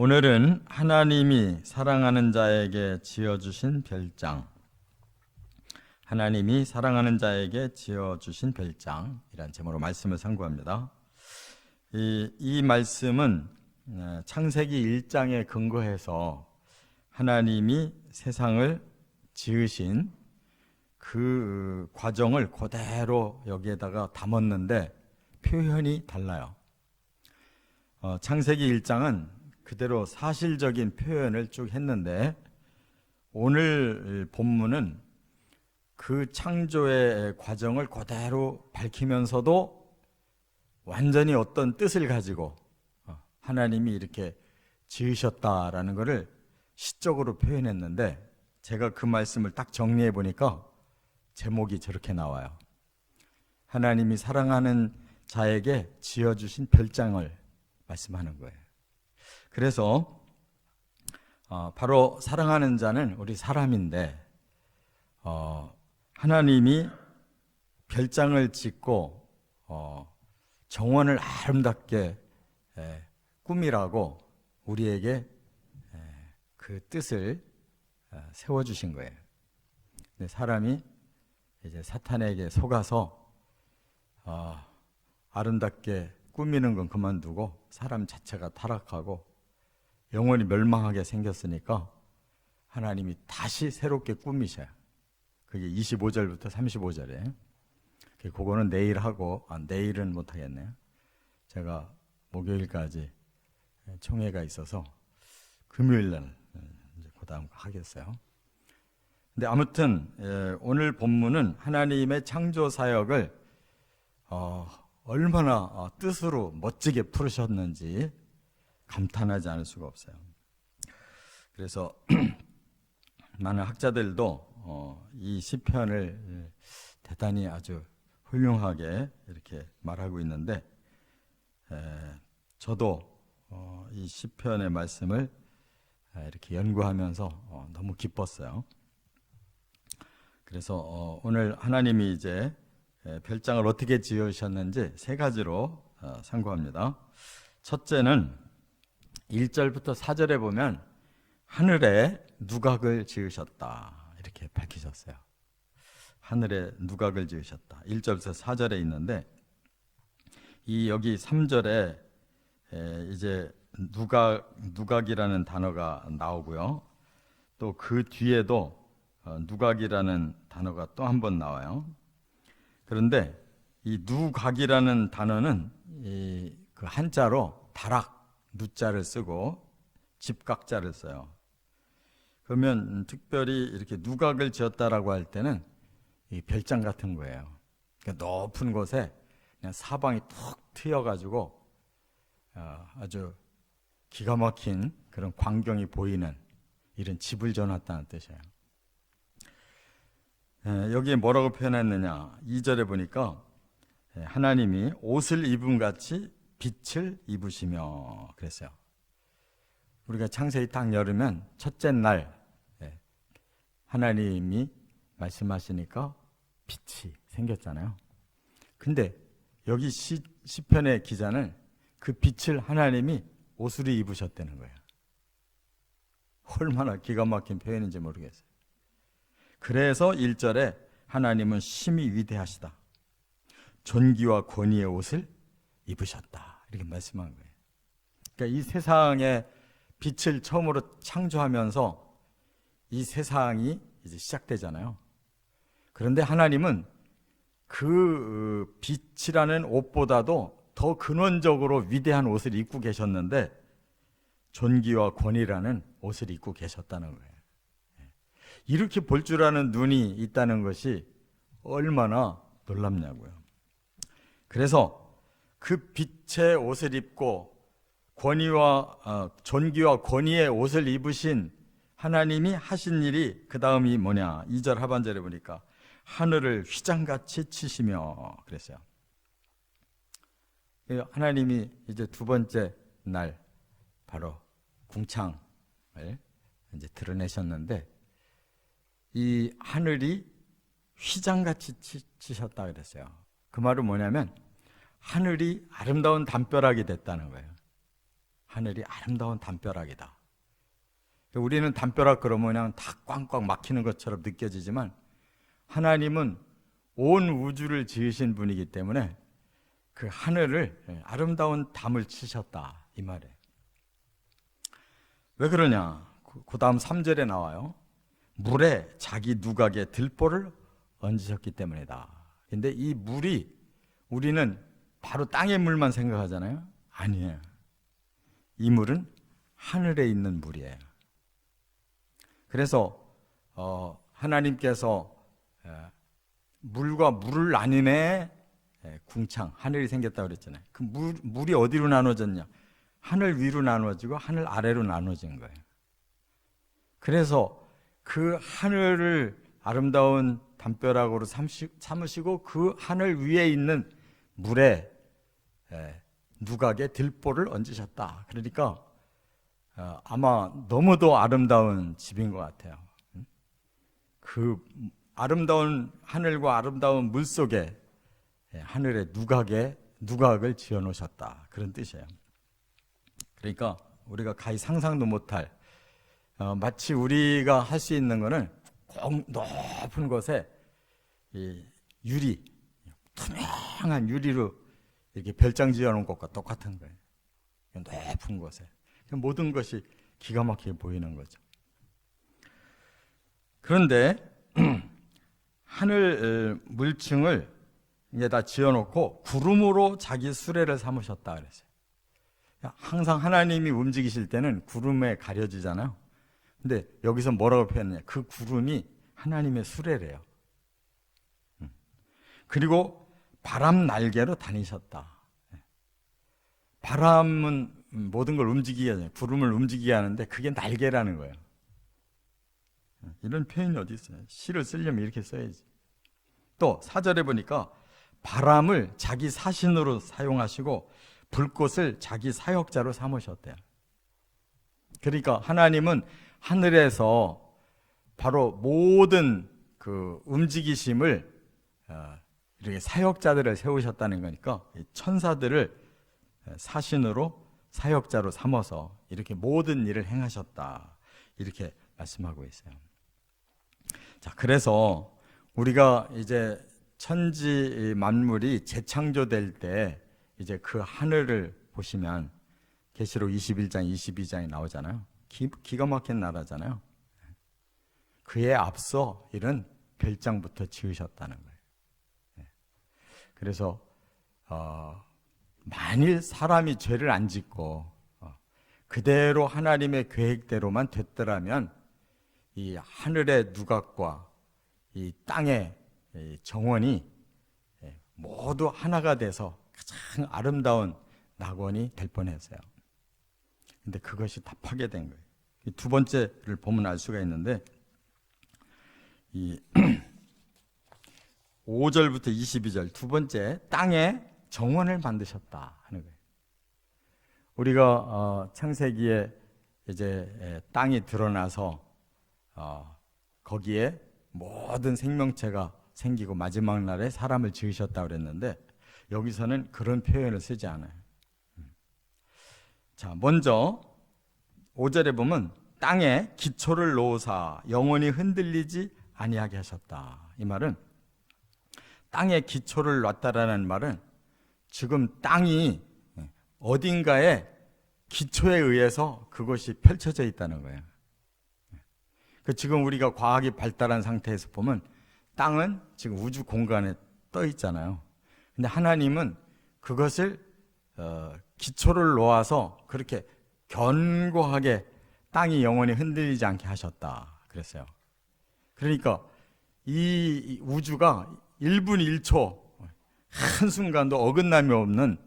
오늘은 하나님이 사랑하는 자에게 지어주신 별장, 하나님이 사랑하는 자에게 지어주신 별장이란 제목으로 말씀을 상고합니다. 이 말씀은 창세기 1장에 근거해서 하나님이 세상을 지으신 그 과정을 그대로 여기에다가 담았는데 표현이 달라요. 창세기 1장은 그대로 사실적인 표현을 쭉 했는데 오늘 본문은 그 창조의 과정을 그대로 밝히면서도 완전히 어떤 뜻을 가지고 하나님이 이렇게 지으셨다라는 것을 시적으로 표현했는데, 제가 그 말씀을 딱 정리해 보니까 제목이 저렇게 나와요. 하나님이 사랑하는 자에게 지어주신 별장을 말씀하는 거예요. 그래서 바로 사랑하는 자는 우리 사람인데, 하나님이 별장을 짓고 정원을 아름답게 꾸미라고 우리에게 그 뜻을 세워주신 거예요. 근데 사람이 이제 사탄에게 속아서 아름답게 꾸미는 건 그만두고 사람 자체가 타락하고 영원히 멸망하게 생겼으니까 하나님이 다시 새롭게 꾸미셔요. 그게 25절부터 35절에. 그거는 내일 하고, 내일은 못하겠네요. 제가 목요일까지 총회가 있어서 금요일날 이제 그 다음 하겠어요. 근데 아무튼 오늘 본문은 하나님의 창조 사역을 얼마나 뜻으로 멋지게 풀으셨는지 감탄하지 않을 수가 없어요. 그래서 많은 학자들도 이 시편을 대단히 아주 훌륭하게 이렇게 말하고 있는데, 저도 이 시편의 말씀을 이렇게 연구하면서 너무 기뻤어요. 그래서 오늘 하나님이 이제 별장을 어떻게 지으셨는지 세 가지로 상고합니다. 첫째는 1절부터 4절에 보면 하늘에 누각을 지으셨다 이렇게 밝히셨어요. 하늘에 누각을 지으셨다. 1절부터 4절에 있는데, 여기 3절에 이제 누각이라는 단어가 나오고요. 또 그 뒤에도 누각이라는 단어가 또 한 번 나와요. 그런데 이 누각이라는 단어는 그 한자로 다락, 누자를 쓰고 집각자를 써요. 그러면 특별히 이렇게 누각을 지었다라고 할 때는 이 별장 같은 거예요. 그러니까 높은 곳에 그냥 사방이 툭 트여가지고 아주 기가 막힌 그런 광경이 보이는 이런 집을 지어놨다는 뜻이에요. 여기에 뭐라고 표현했느냐, 2절에 보니까 하나님이 옷을 입은 같이 빛을 입으시며 그랬어요. 우리가 창세기 딱 열으면 첫째 날 하나님이 말씀하시니까 빛이 생겼잖아요. 근데 여기 시편의 기자는 그 빛을 하나님이 옷으로 입으셨다는 거예요. 얼마나 기가 막힌 표현인지 모르겠어요. 그래서 1절에 하나님은 심히 위대하시다, 존귀와 권위의 옷을 입으셨다 이렇게 말씀한 거예요. 그러니까 이 세상에 빛을 처음으로 창조하면서 이 세상이 이제 시작되잖아요. 그런데 하나님은 그 빛이라는 옷보다도 더 근원적으로 위대한 옷을 입고 계셨는데 존귀와 권위라는 옷을 입고 계셨다는 거예요. 이렇게 볼 줄 아는 눈이 있다는 것이 얼마나 놀랍냐고요. 그래서 그 빛의 옷을 입고 존귀와 권위의 옷을 입으신 하나님이 하신 일이 그 다음이 뭐냐, 2절 하반절에 보니까 하늘을 휘장같이 치시며 그랬어요. 하나님이 이제 두 번째 날 바로 궁창을 이제 드러내셨는데, 이 하늘이 휘장같이 치셨다 그랬어요. 그 말은 뭐냐면 하늘이 아름다운 담벼락이 됐다는 거예요. 하늘이 아름다운 담벼락이다. 우리는 담벼락 그러면 그냥 다 꽝꽝 막히는 것처럼 느껴지지만 하나님은 온 우주를 지으신 분이기 때문에 그 하늘을 아름다운 담을 치셨다 이 말이에요. 왜 그러냐? 그 다음 3절에 나와요. 물에 자기 누각에 들보를 얹으셨기 때문이다. 근데 이 물이 우리는 바로 땅의 물만 생각하잖아요. 아니에요. 이 물은 하늘에 있는 물이에요. 그래서 하나님께서 물과 물을 나뉘네 궁창 하늘이 생겼다고 그랬잖아요. 그 물이 어디로 나눠졌냐? 하늘 위로 나눠지고 하늘 아래로 나눠진 거예요. 그래서 그 하늘을 아름다운 담벼락으로 삼으시고 그 하늘 위에 있는 물에 누각에 들보를 얹으셨다. 그러니까 아마 너무도 아름다운 집인 것 같아요. 그 아름다운 하늘과 아름다운 물 속에 하늘의 누각을 지어 놓으셨다. 그런 뜻이에요. 그러니까 우리가 가히 상상도 못할 마치 우리가 할 수 있는 거는 높은 곳에 이 유리, 투명한 유리로 이렇게 별장 지어 놓은 것과 똑같은 거예요. 높은 곳에 모든 것이 기가 막히게 보이는 거죠. 그런데 하늘 물층을 이제 다 지어놓고 구름으로 자기 수레를 삼으셨다 그랬어요. 항상 하나님이 움직이실 때는 구름에 가려지잖아요. 근데 여기서 뭐라고 표현했냐? 그 구름이 하나님의 수레래요. 그리고 바람 날개로 다니셨다. 바람은 모든 걸 움직이게 하잖아요. 구름을 움직이게 하는데 그게 날개라는 거예요. 이런 표현이 어디 있어요? 시를 쓰려면 이렇게 써야지. 또 4절에 보니까 바람을 자기 사신으로 사용하시고 불꽃을 자기 사역자로 삼으셨대요. 그러니까 하나님은 하늘에서 바로 모든 그 움직이심을 이렇게 사역자들을 세우셨다는 거니까 천사들을 사신으로 사역자로 삼아서 이렇게 모든 일을 행하셨다. 이렇게 말씀하고 있어요. 자, 그래서 우리가 이제 천지 만물이 재창조될 때 이제 그 하늘을 보시면 계시록 21장, 22장에 나오잖아요. 기가 막힌 나라잖아요. 그에 앞서 이런 별장부터 지으셨다는 거예요. 그래서 만일 사람이 죄를 안 짓고 그대로 하나님의 계획대로만 됐더라면 이 하늘의 누각과 이 땅의 정원이 모두 하나가 돼서 가장 아름다운 낙원이 될 뻔했어요. 근데 그것이 다 파괴된 거예요. 두 번째를 보면 알 수가 있는데 이 5절부터 22절 두 번째 땅에 정원을 만드셨다 하는 거예요. 우리가 창세기에 이제 땅이 드러나서 거기에 모든 생명체가 생기고 마지막 날에 사람을 지으셨다고 그랬는데 여기서는 그런 표현을 쓰지 않아요. 자, 먼저 5절에 보면 땅에 기초를 놓으사 영원히 흔들리지 아니하게 하셨다. 이 말은 땅에 기초를 놨다라는 말은 지금 땅이 어딘가에 기초에 의해서 그것이 펼쳐져 있다는 거예요. 지금 우리가 과학이 발달한 상태에서 보면 땅은 지금 우주 공간에 떠 있잖아요. 근데 하나님은 그것을 기초를 놓아서 그렇게 견고하게 땅이 영원히 흔들리지 않게 하셨다 그랬어요. 그러니까 이 우주가 1분 1초 한순간도 어긋남이 없는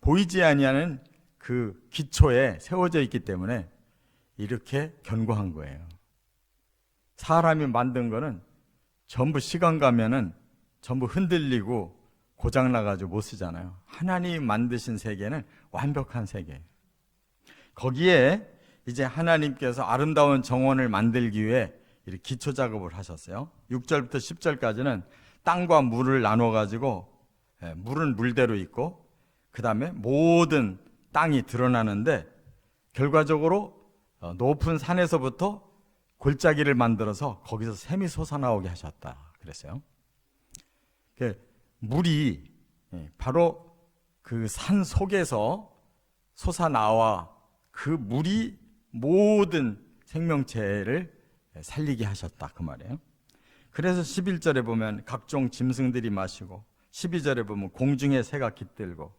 보이지 아니하는 그 기초에 세워져 있기 때문에 이렇게 견고한 거예요. 사람이 만든 거는 전부 시간 가면은 전부 흔들리고 고장나가지고 못 쓰잖아요. 하나님이 만드신 세계는 완벽한 세계예요. 거기에 이제 하나님께서 아름다운 정원을 만들기 위해 이렇게 기초 작업을 하셨어요. 6절부터 10절까지는 땅과 물을 나눠가지고 물은 물대로 있고 그 다음에 모든 땅이 드러나는데 결과적으로 높은 산에서부터 골짜기를 만들어서 거기서 샘이 솟아나오게 하셨다 그랬어요. 물이 바로 그 산 속에서 솟아나와 그 물이 모든 생명체를 살리게 하셨다 그 말이에요. 그래서 11절에 보면 각종 짐승들이 마시고, 12절에 보면 공중의 새가 깃들고,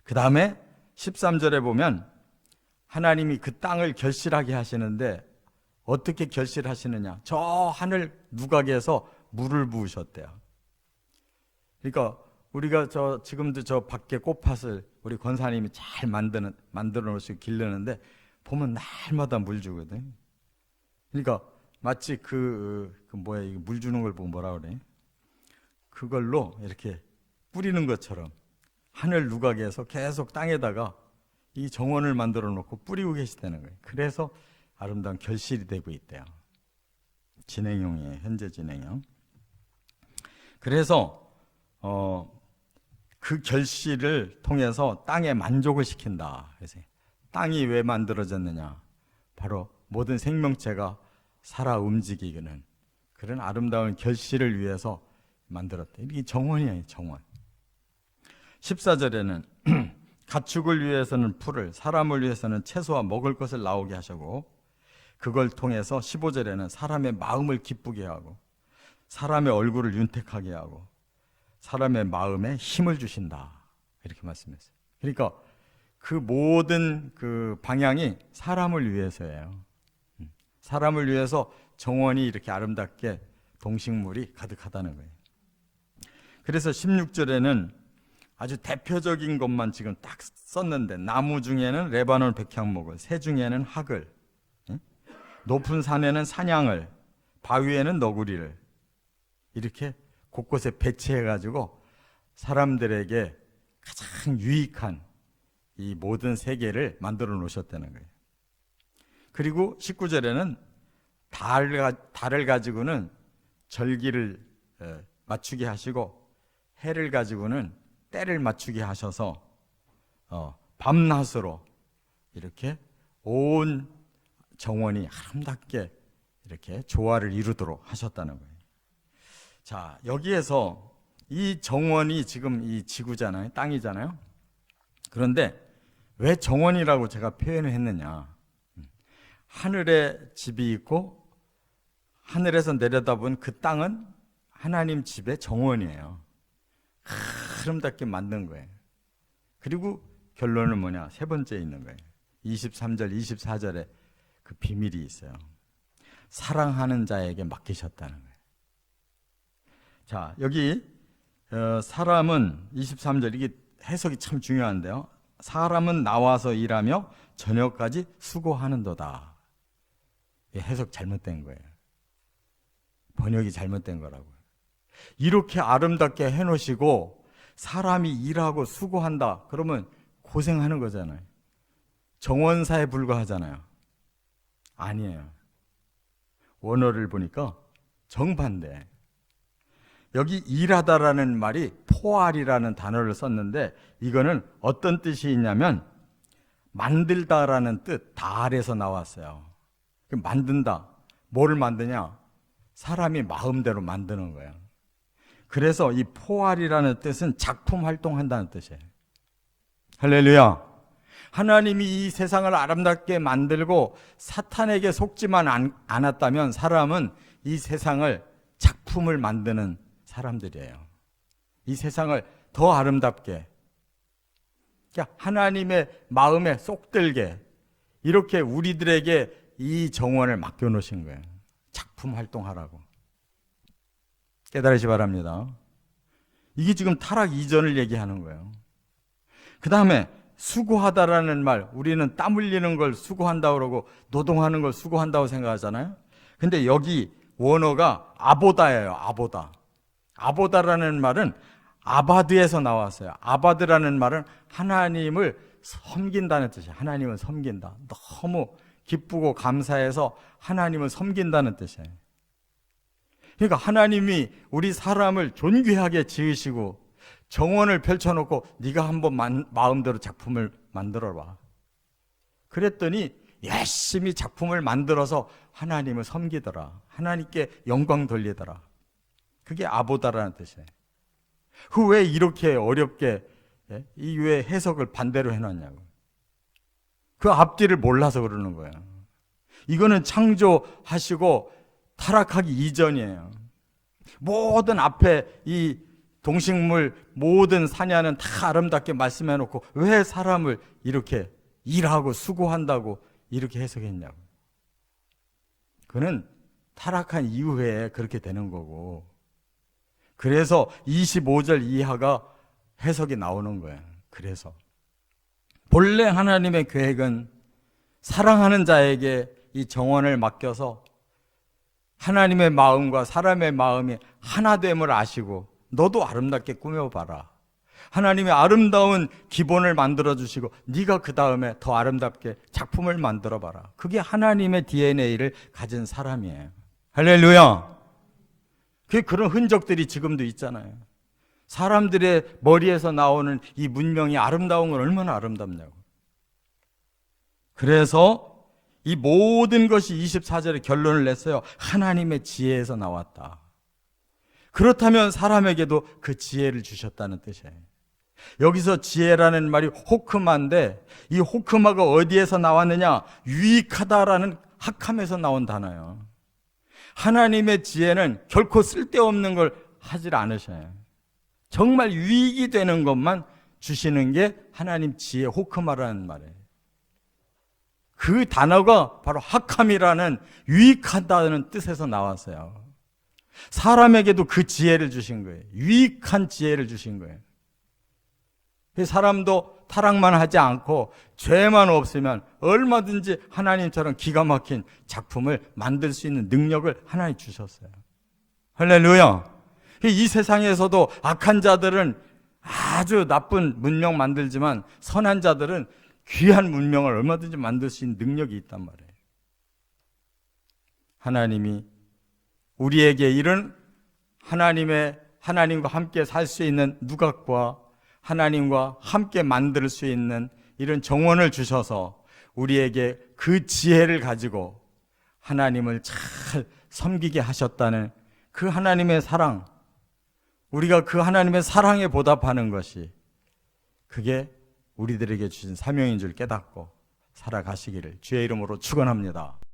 그 다음에 13절에 보면 하나님이 그 땅을 결실하게 하시는데 어떻게 결실하시느냐, 저 하늘 누각에서 물을 부으셨대요. 그러니까 우리가 지금도 저 밖에 꽃밭을 우리 권사님이 잘 만들어 놓으시고 기르는데 보면 날마다 물 주거든. 그러니까 마치 물 주는 걸 보고 뭐라 그래? 그걸로 이렇게 뿌리는 것처럼 하늘 누각에서 계속 땅에다가 이 정원을 만들어 놓고 뿌리고 계시다는 거예요. 그래서 아름다운 결실이 되고 있대요. 진행형이에요. 현재 진행형. 그래서 그 결실을 통해서 땅에 만족을 시킨다. 그래서 땅이 왜 만들어졌느냐? 바로 모든 생명체가 살아 움직이는 그런 아름다운 결실을 위해서 만들었다. 이게 정원이에요, 정원. 14절에는 가축을 위해서는 풀을, 사람을 위해서는 채소와 먹을 것을 나오게 하시고, 그걸 통해서 15절에는 사람의 마음을 기쁘게 하고, 사람의 얼굴을 윤택하게 하고, 사람의 마음에 힘을 주신다. 이렇게 말씀했어요. 그러니까 그 모든 그 방향이 사람을 위해서예요. 사람을 위해서 정원이 이렇게 아름답게 동식물이 가득하다는 거예요. 그래서 16절에는 아주 대표적인 것만 지금 딱 썼는데, 나무 중에는 레바논 백향목을, 새 중에는 학을, 높은 산에는 사냥을, 바위에는 너구리를 이렇게 곳곳에 배치해가지고 사람들에게 가장 유익한 이 모든 세계를 만들어 놓으셨다는 거예요. 그리고 19절에는 달을 가지고는 절기를 맞추게 하시고, 해를 가지고는 때를 맞추게 하셔서 밤낮으로 이렇게 온 정원이 아름답게 이렇게 조화를 이루도록 하셨다는 거예요. 자, 여기에서 이 정원이 지금 이 지구잖아요, 땅이잖아요. 그런데 왜 정원이라고 제가 표현을 했느냐? 하늘에 집이 있고 하늘에서 내려다본 그 땅은 하나님 집의 정원이에요. 아름답게 만든 거예요. 그리고 결론은 뭐냐? 세 번째 있는 거예요. 23절, 24절에 그 비밀이 있어요. 사랑하는 자에게 맡기셨다는 거예요. 자, 여기 사람은 23절, 이게 해석이 참 중요한데요. 사람은 나와서 일하며 저녁까지 수고하는도다. 해석 잘못된 거예요. 번역이 잘못된 거라고요. 이렇게 아름답게 해놓으시고 사람이 일하고 수고한다 그러면 고생하는 거잖아요. 정원사에 불과하잖아요. 아니에요. 원어를 보니까 정반대. 여기 일하다라는 말이 포알이라는 단어를 썼는데, 이거는 어떤 뜻이 있냐면 만들다라는 뜻, 달에서 나왔어요. 만든다. 뭐를 만드냐? 사람이 마음대로 만드는 거예요. 그래서 이 포알이라는 뜻은 작품 활동한다는 뜻이에요. 할렐루야. 하나님이 이 세상을 아름답게 만들고 사탄에게 속지만 않았다면 사람은 이 세상을 작품을 만드는 사람들이에요. 이 세상을 더 아름답게, 그러니까 하나님의 마음에 쏙 들게 이렇게 우리들에게 이 정원을 맡겨놓으신 거예요. 작품 활동하라고. 깨달으시 바랍니다. 이게 지금 타락 이전을 얘기하는 거예요. 그 다음에 수고하다라는 말, 우리는 땀 흘리는 걸 수고한다고 그러고 노동하는 걸 수고한다고 생각하잖아요. 근데 여기 원어가 아보다예요. 아보다. 아보다라는 말은 아바드에서 나왔어요. 아바드라는 말은 하나님을 섬긴다는 뜻이에요. 하나님을 섬긴다. 너무 기쁘고 감사해서 하나님을 섬긴다는 뜻이에요. 그러니까 하나님이 우리 사람을 존귀하게 지으시고 정원을 펼쳐놓고 네가 한번 마음대로 작품을 만들어봐. 그랬더니 열심히 작품을 만들어서 하나님을 섬기더라. 하나님께 영광 돌리더라. 그게 아보다라는 뜻이에요. 왜 이렇게 어렵게 이 왜 해석을 반대로 해놨냐고. 그 앞뒤를 몰라서 그러는 거예요. 이거는 창조하시고 타락하기 이전이에요. 모든 앞에 이 동식물 모든 사냐는 다 아름답게 말씀해놓고 왜 사람을 이렇게 일하고 수고한다고 이렇게 해석했냐고. 그는 타락한 이후에 그렇게 되는 거고, 그래서 25절 이하가 해석이 나오는 거예요. 그래서 본래 하나님의 계획은 사랑하는 자에게 이 정원을 맡겨서 하나님의 마음과 사람의 마음이 하나됨을 아시고 너도 아름답게 꾸며봐라. 하나님의 아름다운 기본을 만들어주시고 네가 그 다음에 더 아름답게 작품을 만들어봐라. 그게 하나님의 DNA를 가진 사람이에요. 할렐루야. 그런 흔적들이 지금도 있잖아요. 사람들의 머리에서 나오는 이 문명이 아름다운 건 얼마나 아름답냐고. 그래서 이 모든 것이 24절에 결론을 냈어요. 하나님의 지혜에서 나왔다. 그렇다면 사람에게도 그 지혜를 주셨다는 뜻이에요. 여기서 지혜라는 말이 호크마인데 이 호크마가 어디에서 나왔느냐? 유익하다라는 학함에서 나온 단어예요. 하나님의 지혜는 결코 쓸데없는 걸 하질 않으셔요. 정말 유익이 되는 것만 주시는 게 하나님 지혜 호크마라는 말이에요. 그 단어가 바로 학함이라는 유익하다는 뜻에서 나왔어요. 사람에게도 그 지혜를 주신 거예요. 유익한 지혜를 주신 거예요. 사람도 타락만 하지 않고 죄만 없으면 얼마든지 하나님처럼 기가 막힌 작품을 만들 수 있는 능력을 하나님 주셨어요. 할렐루야. 이 세상에서도 악한 자들은 아주 나쁜 문명 만들지만 선한 자들은 귀한 문명을 얼마든지 만들 수 있는 능력이 있단 말이에요. 하나님이 우리에게 이런 하나님과 함께 살 수 있는 누각과 하나님과 함께 만들 수 있는 이런 정원을 주셔서 우리에게 그 지혜를 가지고 하나님을 잘 섬기게 하셨다는 그 하나님의 사랑, 우리가 그 하나님의 사랑에 보답하는 것이 그게 우리들에게 주신 사명인 줄 깨닫고 살아가시기를 주의 이름으로 축원합니다.